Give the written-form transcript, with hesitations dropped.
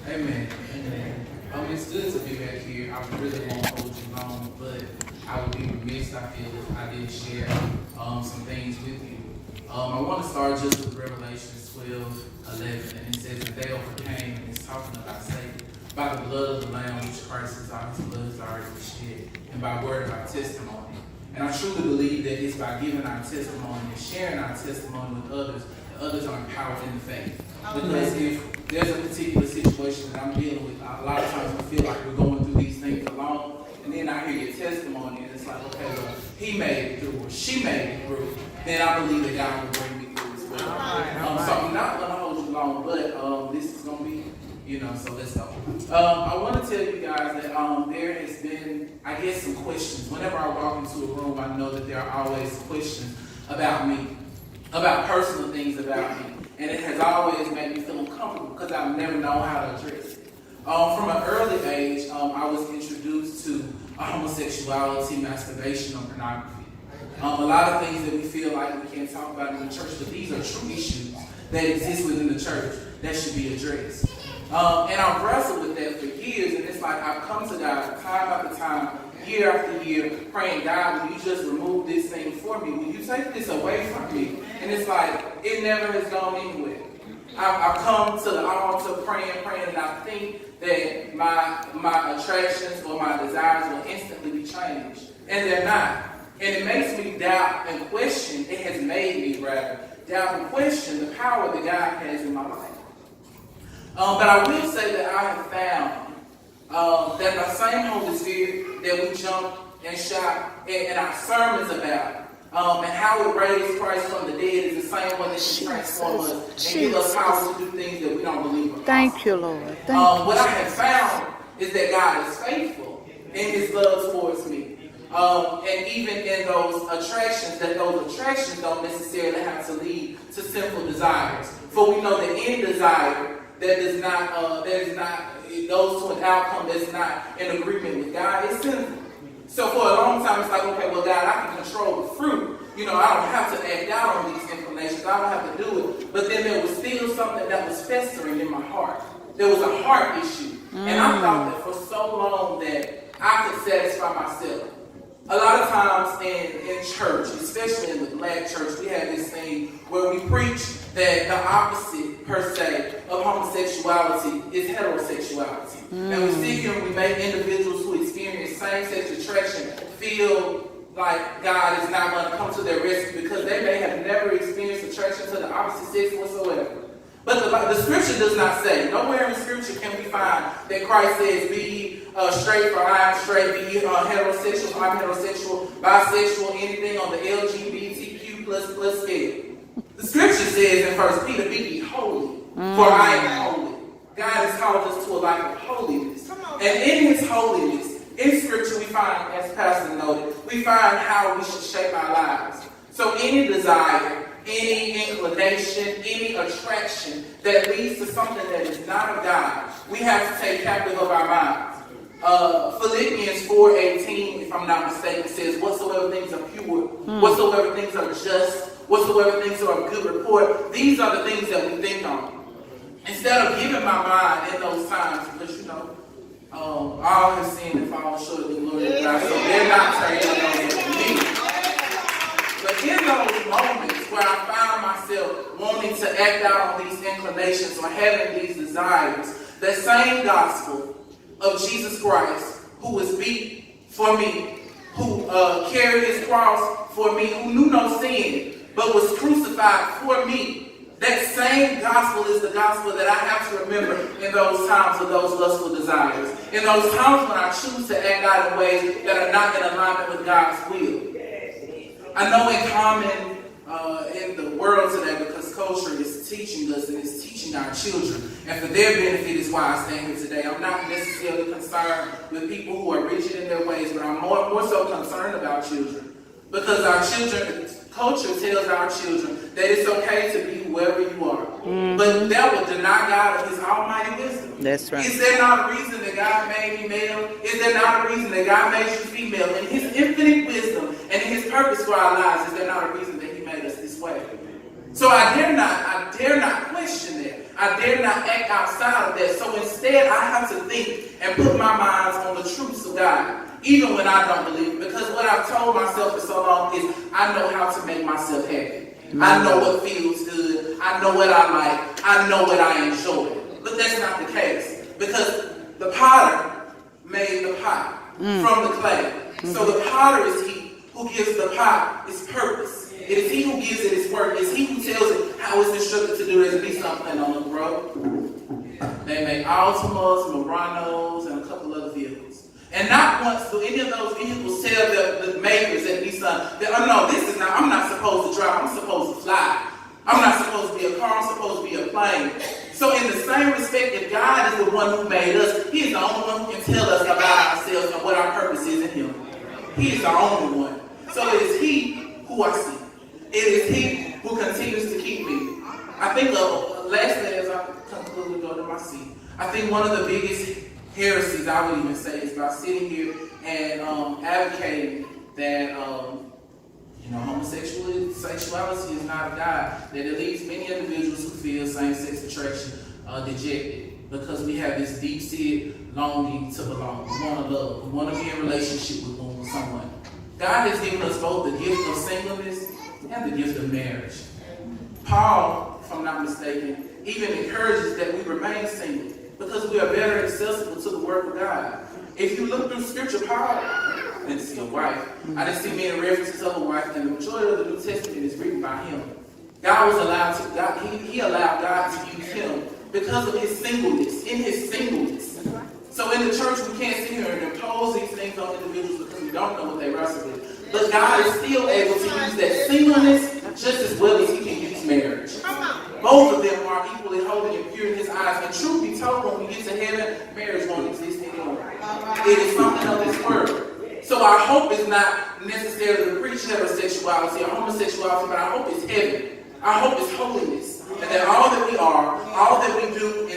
Amen. Amen. It's good to be back here. I really won't hold you long, but I would be remiss, I feel, if I didn't share some things with you. I want to start just with Revelation 12:11, and it says that they overcame, and it's talking about Satan, by the blood of the Lamb, which Christ is out, his blood is already shed, and by word of our testimony. And I truly believe that it's by giving our testimony and sharing our testimony with others, that others are empowered in the faith. Because if there's a particular situation that I'm dealing with, a lot of times we feel like we're going through these things alone, and then I hear your testimony, and it's like, okay, well, he made it through, or she made it through, then I believe that God will bring me through as well. So I'm not going to hold you long, but this is going to be, so let's go. I want to tell you guys that there has been, I guess, some questions. Whenever I walk into a room, I know that there are always questions about me, about personal things about me. And it has always made me feel uncomfortable because I've never known how to address it. From an early age, I was introduced to homosexuality, masturbation, or pornography. A lot of things that we feel like we can't talk about in the church, but these are true issues that exist within the church that should be addressed. And I've wrestled with that for years, and it's like I've come to God time after time, year after year, praying, God, will you just remove this thing for me? Will you take this away from me? And it's like, it never has gone anywhere. I've come to the altar praying, and I think that my attractions or my desires will instantly be changed. And they're not. And it makes me doubt and question, it has made me rather, doubt and question the power that God has in my life. But I will say that I have found that the same Holy Spirit that we jump and shout in our sermons about, and how it raised Christ from the dead is the same one that can transform us and give us power to do things that we don't believe are possible. Thank you, Lord. Thank you. What I have found is that God is faithful in his love towards me. And even in those attractions don't necessarily have to lead to sinful desires. For we know that any desire that is not, it goes to an outcome that's not in agreement with God is sinful. So for a long time, it's like, okay, well, God, I can control the fruit. I don't have to act out on these inclinations. I don't have to do it. But then there was still something that was festering in my heart. There was a heart issue. And I thought that for so long that I could satisfy myself. A lot of times in church, especially in the black church, we have this thing where we preach that the opposite, per se, of homosexuality is heterosexuality. And we sit here and we make individuals who experience same-sex attraction feel like God is not going to come to their rescue because they may have never experienced attraction to the opposite sex whatsoever. But the scripture does not say, nowhere in scripture can we find that Christ says, be ye straight for I am straight, be ye heterosexual for I'm heterosexual, bisexual, anything on the LGBTQ plus scale. The scripture says in 1 Peter, be ye holy, for I am holy. God has called us to a life of holiness. And in his holiness, in scripture we find, as Pastor noted, we find how we should shape our lives. So any desire, any inclination, any attraction that leads to something that is not of God, we have to take captive of our minds. Philippians 4:18, if I'm not mistaken, says, whatsoever things are pure, whatsoever things are just, whatsoever things are of good report, these are the things that we think on. Instead of giving my mind in those times, because all have sinned and fallen short of the glory of God, so they're not turning on me. But in those moments where I found myself wanting to act out on these inclinations or having these desires, that same gospel of Jesus Christ, who was beat for me, who carried his cross for me, who knew no sin, but was crucified for me, that same gospel is the gospel that I have to remember in those times of those lustful desires. In those times when I choose to act out in ways that are not in alignment with God's will. I know in common in the world today, because culture is teaching us and it's teaching our children, and for their benefit is why I stand here today. I'm not necessarily concerned with people who are rigid in their ways, but I'm more so concerned about children. Because our children, culture tells our children that it's okay to be whoever you are. But that would deny God of his almighty wisdom. That's right. Is there not a reason that God made me male? Is there not a reason that God made you female? In his infinite wisdom and in his purpose for our lives, is there not a reason that he made us this way? So I dare dare not question that. I dare not act outside of that. So instead, I have to think and put my mind on the truths of God, even when I don't believe it. Because what I've told myself for so long is I know how to make myself happy. I know what feels good. I know what I like. I know what I enjoy. But that's not the case. Because the potter made the pot from the clay. So the potter is he who gives the pot its purpose. It is he who gives it its work. It is he who tells it how it's instructed to do. There's be something on the road. They make Altimas, Muranos, and a couple other vehicles. And not once do any of those vehicles tell the makers at Nissan that, oh no, this is not, I'm not supposed to drive, I'm supposed to fly. I'm not supposed to be a car, I'm supposed to be a plane. So in the same respect, if God is the one who made us, he is the only one who can tell us about ourselves and what our purpose is in him. He is the only one. So it is he who I see. It is he who continues to keep me. I think lastly, as I conclude and go to my seat, I think one of the biggest heresies I would even say is by sitting here and advocating that homosexuality is not of God, that it leaves many individuals who feel same-sex attraction dejected because we have this deep-seated longing to belong. We want to love. We want to be in relationship with someone. God has given us both the gift of singleness and the gift of marriage. Paul, if I'm not mistaken, even encourages that we remain single because we are better accessible to the work of God. If you look through Scripture, Paul didn't see a wife. I didn't see many references of a wife, and the majority of the New Testament is written by him. God was allowed to, he allowed God to use him because of his singleness, in his singleness. So in the church, we can't sit here and impose these things on individuals because we don't know what they wrestle with. But God is still able to use that singleness just as well as he can use marriage. Both of them are equally holy and pure in his eyes. And truth be told, when we get to heaven, marriage won't exist anymore. It is something of this world. So our hope is not necessarily to preach heterosexuality or homosexuality, but our hope is heaven. Our hope is holiness. And that all that we are, all that we do in